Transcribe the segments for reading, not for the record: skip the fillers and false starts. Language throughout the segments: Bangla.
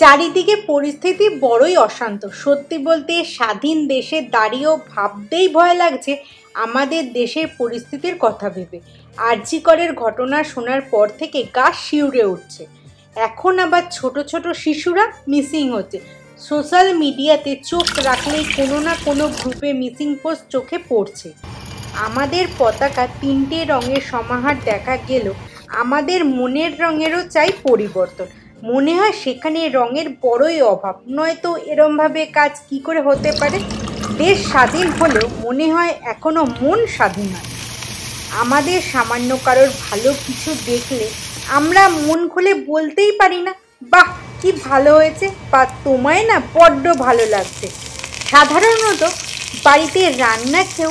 চারিদিকে পরিস্থিতি বড়ই অশান্ত। সত্যি বলতে স্বাধীন দেশে দাঁড়িয়েও ভাবতেই ভয় লাগছে আমাদের দেশের পরিস্থিতির কথা ভেবে। আরজি করের ঘটনা শোনার পর থেকে গা শিউরে উঠছে। এখন আবার ছোট ছোট শিশুরা মিসিং হচ্ছে। সোশ্যাল মিডিয়াতে চোখ রাখলেই কোনো না কোনো গ্রুপে মিসিং পোস্ট চোখে পড়ছে। আমাদের পতাকা 3টে রঙের সমাহার দেখা গেল, আমাদের মনের রঙেরও চাই পরিবর্তন। মনে হয় সেখানে রঙের বড়ই অভাব, নয়তো এরমভাবে কাজ কি করে হতে পারে। দেশ স্বাধীন হলেও মনে হয় এখনো মন স্বাধীন হয়। আমাদের সামান্য কারোর ভালো কিছু দেখলে আমরা মন খুলে বলতেই পারি না, বাহ কি ভালো হয়েছে, বা তোমায় না বড্ড ভালো লাগছে। সাধারণত বাড়িতে রান্না কেউ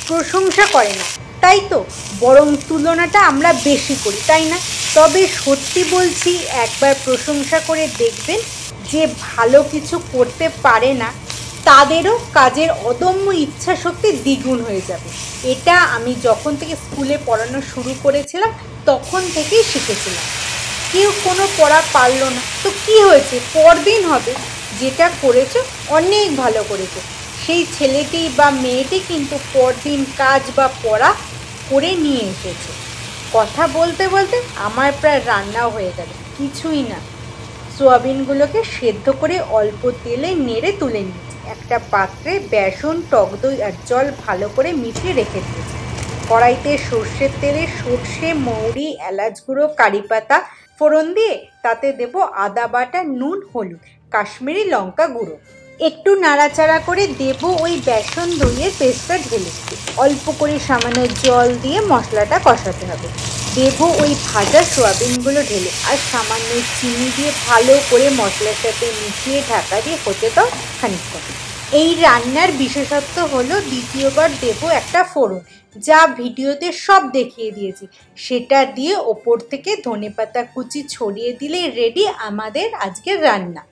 প্রশংসা করে না, তাই তো, বরং তুলনাটা আমরা বেশি করি, তাই না? তবে সত্যি বলছি, একবার প্রশংসা করে দেখবেন, যে ভালো কিছু করতে পারে না তাদেরও কাজের অদম্য ইচ্ছা শক্তি দ্বিগুণ হয়ে যাবে। এটা আমি যখন থেকে স্কুলে পড়ানো শুরু করেছিলাম তখন থেকেই শিখেছিলাম। কেউ কোনো পড়া পারলো না তো কি হয়েছে, পরদিন হবে। যেটা করেছো অনেক ভালো করেছো, সেই ছেলেটি বা মেয়েটি কিন্তু পরদিন কাজ বা পড়া করে নিয়ে এসেছে। কথা বলতে বলতে আমার প্রায় রান্নাও হয়ে গেল। কিছুই না, সোয়াবিনগুলোকে সেদ্ধ করে অল্প তেলে নেড়ে তুলে নিয়েছি। একটা পাত্রে বেসন, টক দই আর জল ভালো করে মিশিয়ে রেখে দিয়েছি। কড়াইতে সর্ষের তেলে সর্ষে, মৌরি, এলাচ গুঁড়ো, কারি পাতা ফোড়ন দিয়ে তাতে দেব আদা বাটা, নুন, হলুদ, কাশ্মীরি লঙ্কা গুঁড়ো। একটু নাড়াচাড়া করে দেব ওই বেসন দইয়ের পেস্টটা ঢেলে। অল্প করে সামান্য জল দিয়ে মশলাটা কষাতে হবে। দেব ওই ভাজা সোয়াবিনগুলো ঢেলে, আর সামান্য চিনি দিয়ে ভালো করে মশলার সাথে মিশিয়ে ঢাকা দিয়ে হতে দাও খানিকক্ষণ। এই রান্নার বিশেষত্ব হলো দ্বিতীয়বার দেব একটা ফোড়ন, যা ভিডিওতে সব দেখিয়ে দিয়েছি। সেটা দিয়ে ওপর থেকে ধনেপাতা কুচি ছড়িয়ে দিলে রেডি আমাদের আজকের রান্না।